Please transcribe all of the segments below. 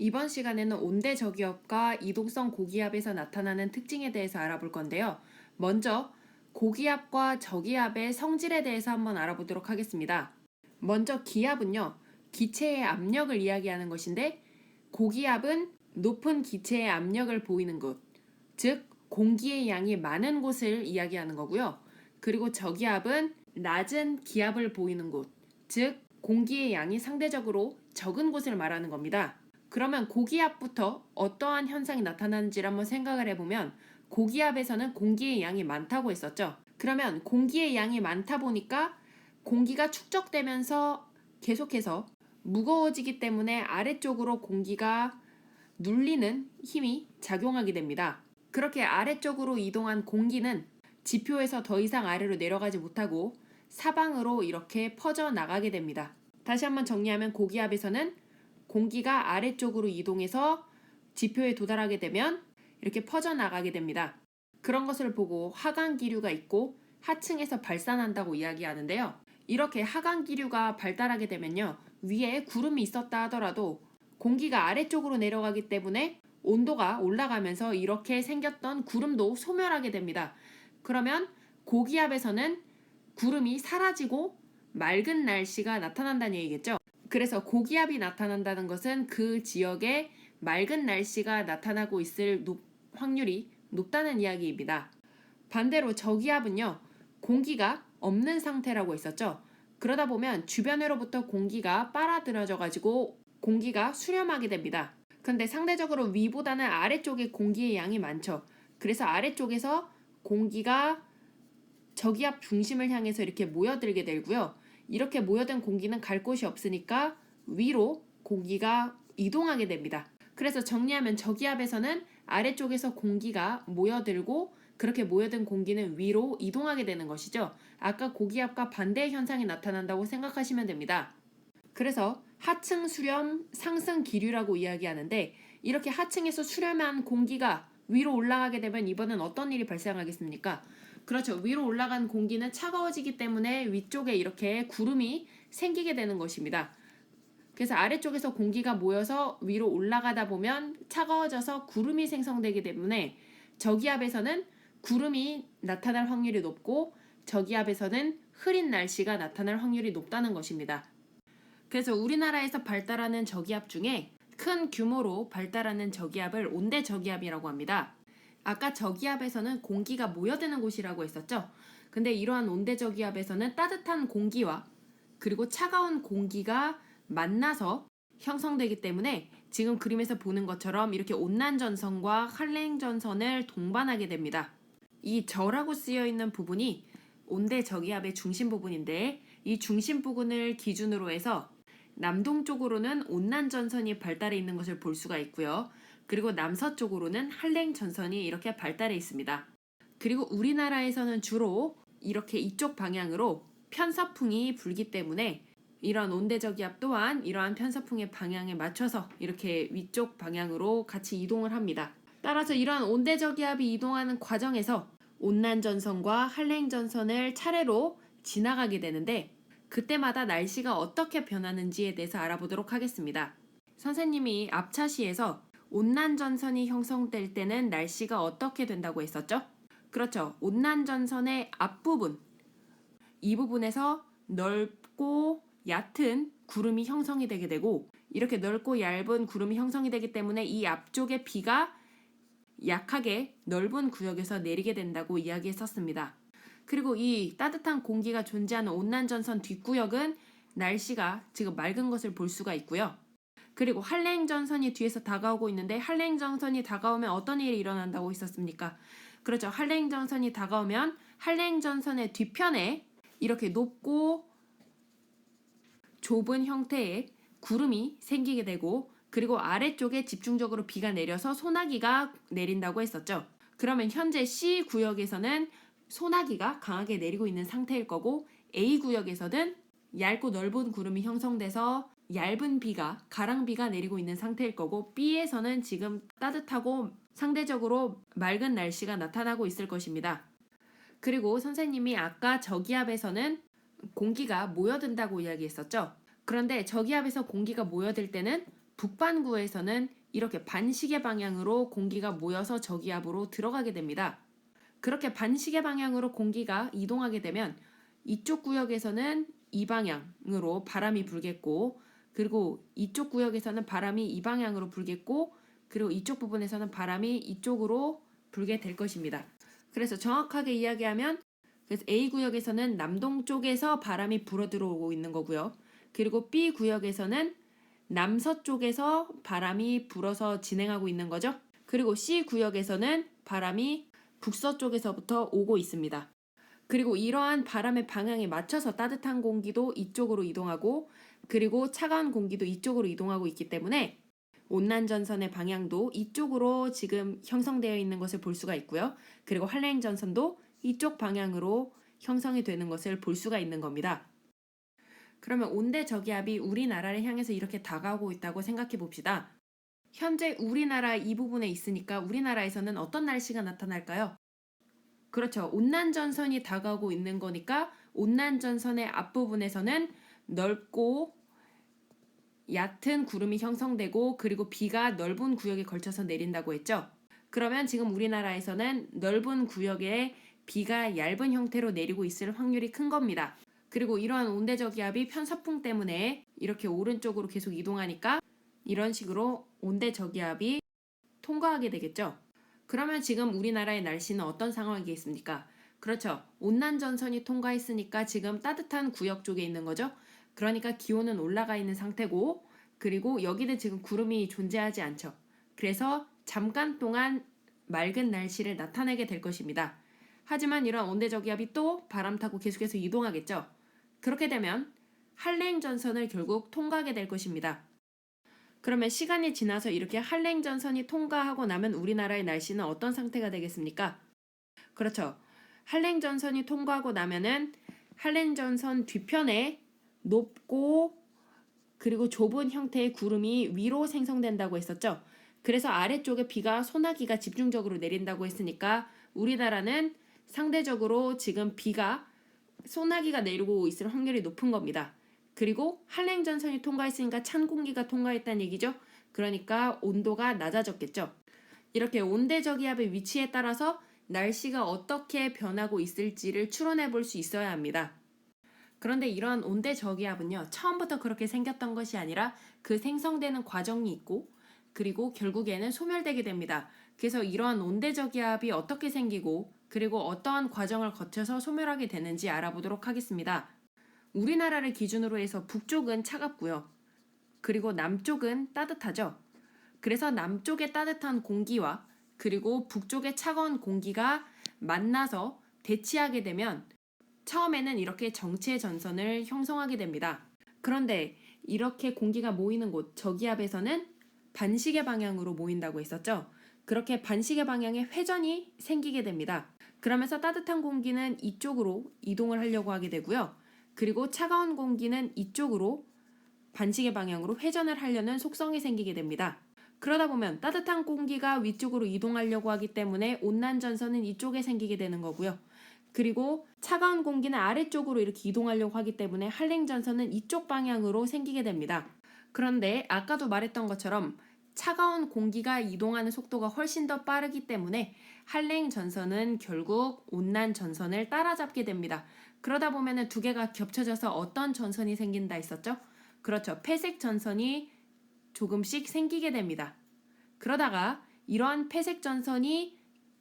이번 시간에는 온대저기압과 이동성 고기압에서 나타나는 특징에 대해서 알아볼 건데요. 먼저 고기압과 저기압의 성질에 대해서 한번 알아보도록 하겠습니다. 먼저 기압은요, 기체의 압력을 이야기하는 것인데, 고기압은 높은 기체의 압력을 보이는 곳, 즉 공기의 양이 많은 곳을 이야기하는 거고요. 그리고 저기압은 낮은 기압을 보이는 곳, 즉 공기의 양이 상대적으로 적은 곳을 말하는 겁니다. 그러면 고기압부터 어떠한 현상이 나타나는지를 한번 생각을 해보면, 고기압에서는 공기의 양이 많다고 했었죠. 그러면 공기의 양이 많다 보니까 공기가 축적되면서 계속해서 무거워지기 때문에 아래쪽으로 공기가 눌리는 힘이 작용하게 됩니다. 그렇게 아래쪽으로 이동한 공기는 지표에서 더 이상 아래로 내려가지 못하고 사방으로 이렇게 퍼져나가게 됩니다. 다시 한번 정리하면 고기압에서는 공기가 아래쪽으로 이동해서 지표에 도달하게 되면 이렇게 퍼져나가게 됩니다. 그런 것을 보고 하강기류가 있고 하층에서 발산한다고 이야기하는데요. 이렇게 하강기류가 발달하게 되면요, 위에 구름이 있었다 하더라도 공기가 아래쪽으로 내려가기 때문에 온도가 올라가면서 이렇게 생겼던 구름도 소멸하게 됩니다. 그러면 고기압에서는 구름이 사라지고 맑은 날씨가 나타난다는 얘기겠죠. 그래서 고기압이 나타난다는 것은 그 지역에 맑은 날씨가 나타나고 있을 확률이 높다는 이야기입니다. 반대로 저기압은요, 공기가 없는 상태라고 했었죠. 그러다 보면 주변으로부터 공기가 빨아들여져 가지고 공기가 수렴하게 됩니다. 근데 상대적으로 위보다는 아래쪽에 공기의 양이 많죠. 그래서 아래쪽에서 공기가 저기압 중심을 향해서 이렇게 모여들게 되고요. 이렇게 모여든 공기는 갈 곳이 없으니까 위로 공기가 이동하게 됩니다. 그래서 정리하면 저기압에서는 아래쪽에서 공기가 모여들고 그렇게 모여든 공기는 위로 이동하게 되는 것이죠. 아까 고기압과 반대의 현상이 나타난다고 생각하시면 됩니다. 그래서 하층 수렴, 상승 기류라고 이야기하는데, 이렇게 하층에서 수렴한 공기가 위로 올라가게 되면 이번엔 어떤 일이 발생하겠습니까? 그렇죠. 위로 올라간 공기는 차가워지기 때문에 위쪽에 이렇게 구름이 생기게 되는 것입니다. 그래서 아래쪽에서 공기가 모여서 위로 올라가다 보면 차가워져서 구름이 생성되기 때문에 저기압에서는 구름이 나타날 확률이 높고 저기압에서는 흐린 날씨가 나타날 확률이 높다는 것입니다. 그래서 우리나라에서 발달하는 저기압 중에 큰 규모로 발달하는 저기압을 온대저기압이라고 합니다. 아까 저기압에서는 공기가 모여드는 곳이라고 했었죠. 근데 이러한 온대저기압에서는 따뜻한 공기와 그리고 차가운 공기가 만나서 형성되기 때문에 지금 그림에서 보는 것처럼 이렇게 온난전선과 한랭전선을 동반하게 됩니다. 이 저라고 쓰여 있는 부분이 온대저기압의 중심 부분인데, 이 중심 부분을 기준으로 해서 남동쪽으로는 온난전선이 발달해 있는 것을 볼 수가 있고요. 그리고 남서쪽으로는 한랭전선이 이렇게 발달해 있습니다. 그리고 우리나라에서는 주로 이렇게 이쪽 방향으로 편서풍이 불기 때문에 이런 온대저기압 또한 이러한 편서풍의 방향에 맞춰서 이렇게 위쪽 방향으로 같이 이동을 합니다. 따라서 이러한 온대저기압이 이동하는 과정에서 온난전선과 한랭전선을 차례로 지나가게 되는데, 그때마다 날씨가 어떻게 변하는지에 대해서 알아보도록 하겠습니다. 선생님이 앞차시에서 온난전선이 형성될 때는 날씨가 어떻게 된다고 했었죠? 그렇죠. 온난전선의 앞부분, 이 부분에서 넓고 얕은 구름이 형성이 되게 되고, 이렇게 넓고 얇은 구름이 형성이 되기 때문에 이 앞쪽에 비가 약하게 넓은 구역에서 내리게 된다고 이야기했었습니다. 그리고 이 따뜻한 공기가 존재하는 온난전선 뒷구역은 날씨가 지금 맑은 것을 볼 수가 있고요. 그리고 한랭전선이 뒤에서 다가오고 있는데, 한랭전선이 다가오면 어떤 일이 일어난다고 했었습니까? 그렇죠. 한랭전선이 다가오면 한랭전선의 뒤편에 이렇게 높고 좁은 형태의 구름이 생기게 되고, 그리고 아래쪽에 집중적으로 비가 내려서 소나기가 내린다고 했었죠. 그러면 현재 C 구역에서는 소나기가 강하게 내리고 있는 상태일 거고, A 구역에서는 얇고 넓은 구름이 형성돼서 얇은 비가, 가랑비가 내리고 있는 상태일 거고, B에서는 지금 따뜻하고 상대적으로 맑은 날씨가 나타나고 있을 것입니다. 그리고 선생님이 아까 저기압에서는 공기가 모여든다고 이야기했었죠. 그런데 저기압에서 공기가 모여들 때는 북반구에서는 이렇게 반시계 방향으로 공기가 모여서 저기압으로 들어가게 됩니다. 그렇게 반시계 방향으로 공기가 이동하게 되면 이쪽 구역에서는 이 방향으로 바람이 불겠고, 그리고 이쪽 구역에서는 바람이 이 방향으로 불겠고, 그리고 이쪽 부분에서는 바람이 이쪽으로 불게 될 것입니다. 그래서 정확하게 이야기하면, 그래서 A 구역에서는 남동쪽에서 바람이 불어 들어오고 있는 거고요. 그리고 B 구역에서는 남서쪽에서 바람이 불어서 진행하고 있는 거죠. 그리고 C 구역에서는 바람이 북서쪽에서부터 오고 있습니다. 그리고 이러한 바람의 방향에 맞춰서 따뜻한 공기도 이쪽으로 이동하고, 그리고 차가운 공기도 이쪽으로 이동하고 있기 때문에 온난전선의 방향도 이쪽으로 지금 형성되어 있는 것을 볼 수가 있고요. 그리고 한랭전선도 이쪽 방향으로 형성이 되는 것을 볼 수가 있는 겁니다. 그러면 온대저기압이 우리나라를 향해서 이렇게 다가오고 있다고 생각해 봅시다. 현재 우리나라 이 부분에 있으니까 우리나라에서는 어떤 날씨가 나타날까요? 그렇죠. 온난전선이 다가오고 있는 거니까 온난전선의 앞부분에서는 넓고 얕은 구름이 형성되고, 그리고 비가 넓은 구역에 걸쳐서 내린다고 했죠. 그러면 지금 우리나라에서는 넓은 구역에 비가 얇은 형태로 내리고 있을 확률이 큰 겁니다. 그리고 이러한 온대저기압이 편서풍 때문에 이렇게 오른쪽으로 계속 이동하니까 이런 식으로 온대저기압이 통과하게 되겠죠. 그러면 지금 우리나라의 날씨는 어떤 상황이겠습니까? 그렇죠. 온난전선이 통과했으니까 지금 따뜻한 구역 쪽에 있는 거죠. 그러니까 기온은 올라가 있는 상태고, 그리고 여기는 지금 구름이 존재하지 않죠. 그래서 잠깐 동안 맑은 날씨를 나타내게 될 것입니다. 하지만 이런 온대저기압이 또 바람 타고 계속해서 이동하겠죠. 그렇게 되면 한랭전선을 결국 통과하게 될 것입니다. 그러면 시간이 지나서 이렇게 한랭전선이 통과하고 나면 우리나라의 날씨는 어떤 상태가 되겠습니까? 그렇죠. 한랭전선이 통과하고 나면은 한랭전선 뒤편에 높고 그리고 좁은 형태의 구름이 위로 생성된다고 했었죠. 그래서 아래쪽에 비가 소나기가 집중적으로 내린다고 했으니까 우리나라는 상대적으로 지금 비가 소나기가 내리고 있을 확률이 높은 겁니다. 그리고 한랭전선이 통과했으니까 찬 공기가 통과했다는 얘기죠. 그러니까 온도가 낮아졌겠죠. 이렇게 온대저기압의 위치에 따라서 날씨가 어떻게 변하고 있을지를 추론해 볼 수 있어야 합니다. 그런데 이러한 온대저기압은요, 처음부터 그렇게 생겼던 것이 아니라 그 생성되는 과정이 있고, 그리고 결국에는 소멸되게 됩니다. 그래서 이러한 온대저기압이 어떻게 생기고, 그리고 어떠한 과정을 거쳐서 소멸하게 되는지 알아보도록 하겠습니다. 우리나라를 기준으로 해서 북쪽은 차갑고요. 그리고 남쪽은 따뜻하죠. 그래서 남쪽의 따뜻한 공기와 그리고 북쪽의 차가운 공기가 만나서 대치하게 되면 처음에는 이렇게 정체 전선을 형성하게 됩니다. 그런데 이렇게 공기가 모이는 곳 저기압에서는 반시계 방향으로 모인다고 했었죠. 그렇게 반시계 방향의 회전이 생기게 됩니다. 그러면서 따뜻한 공기는 이쪽으로 이동을 하려고 하게 되고요. 그리고 차가운 공기는 이쪽으로 반시계 방향으로 회전을 하려는 속성이 생기게 됩니다. 그러다 보면 따뜻한 공기가 위쪽으로 이동하려고 하기 때문에 온난전선은 이쪽에 생기게 되는 거고요. 그리고 차가운 공기는 아래쪽으로 이렇게 이동하려고 하기 때문에 한랭전선은 이쪽 방향으로 생기게 됩니다. 그런데 아까도 말했던 것처럼 차가운 공기가 이동하는 속도가 훨씬 더 빠르기 때문에 한랭전선은 결국 온난전선을 따라잡게 됩니다. 그러다 보면 두 개가 겹쳐져서 어떤 전선이 생긴다 했었죠? 그렇죠. 회색 전선이 조금씩 생기게 됩니다. 그러다가 이러한 회색 전선이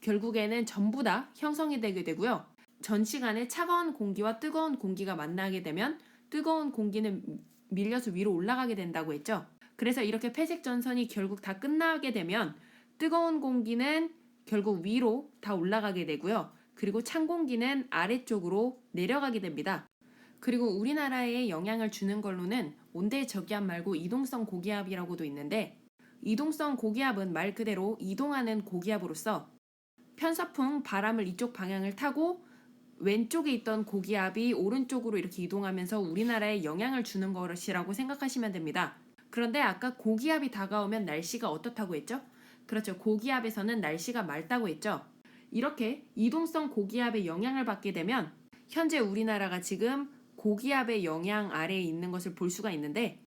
결국에는 전부 다 형성이 되게 되고요. 전 시간에 차가운 공기와 뜨거운 공기가 만나게 되면 뜨거운 공기는 밀려서 위로 올라가게 된다고 했죠. 그래서 이렇게 회색 전선이 결국 다 끝나게 되면 뜨거운 공기는 결국 위로 다 올라가게 되고요. 그리고 찬 공기는 아래쪽으로 내려가게 됩니다. 그리고 우리나라에 영향을 주는 걸로는 온대저기압 말고 이동성 고기압이라고도 있는데, 이동성 고기압은 말 그대로 이동하는 고기압으로서 편서풍 바람을 이쪽 방향을 타고 왼쪽에 있던 고기압이 오른쪽으로 이렇게 이동하면서 우리나라에 영향을 주는 것이라고 생각하시면 됩니다. 그런데 아까 고기압이 다가오면 날씨가 어떻다고 했죠? 그렇죠. 고기압에서는 날씨가 맑다고 했죠. 이렇게 이동성 고기압의 영향을 받게 되면 현재 우리나라가 지금 고기압의 영향 아래에 있는 것을 볼 수가 있는데,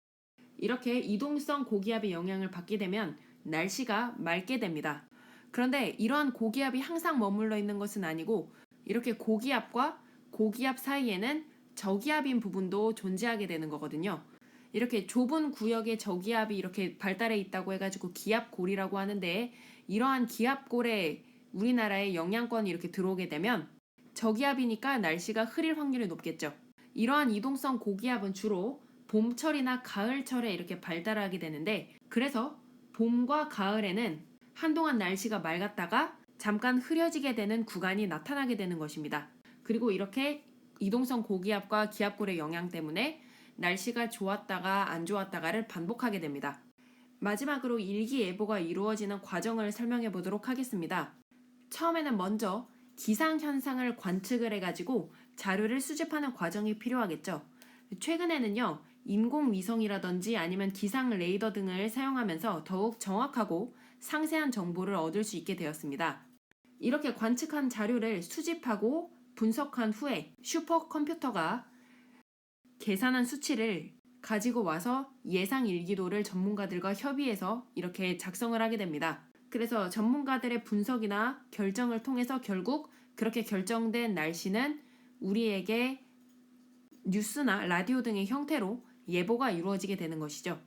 이렇게 이동성 고기압의 영향을 받게 되면 날씨가 맑게 됩니다. 그런데 이러한 고기압이 항상 머물러 있는 것은 아니고 이렇게 고기압과 고기압 사이에는 저기압인 부분도 존재하게 되는 거거든요. 이렇게 좁은 구역에 저기압이 이렇게 발달해 있다고 해가지고 기압골이라고 하는데 이러한 기압골에 우리나라의 영향권이 이렇게 들어오게 되면 저기압이니까 날씨가 흐릴 확률이 높겠죠. 이러한 이동성 고기압은 주로 봄철이나 가을철에 이렇게 발달하게 되는데 그래서 봄과 가을에는 한동안 날씨가 맑았다가 잠깐 흐려지게 되는 구간이 나타나게 되는 것입니다. 그리고 이렇게 이동성 고기압과 기압골의 영향 때문에 날씨가 좋았다가 안 좋았다가를 반복하게 됩니다. 마지막으로 일기예보가 이루어지는 과정을 설명해 보도록 하겠습니다. 처음에는 먼저 기상현상을 관측을 해가지고 자료를 수집하는 과정이 필요하겠죠. 최근에는요, 인공위성이라든지 아니면 기상 레이더 등을 사용하면서 더욱 정확하고 상세한 정보를 얻을 수 있게 되었습니다. 이렇게 관측한 자료를 수집하고 분석한 후에 슈퍼컴퓨터가 계산한 수치를 가지고 와서 예상 일기도를 전문가들과 협의해서 이렇게 작성을 하게 됩니다. 그래서 전문가들의 분석이나 결정을 통해서 결국 그렇게 결정된 날씨는 우리에게 뉴스나 라디오 등의 형태로 예보가 이루어지게 되는 것이죠.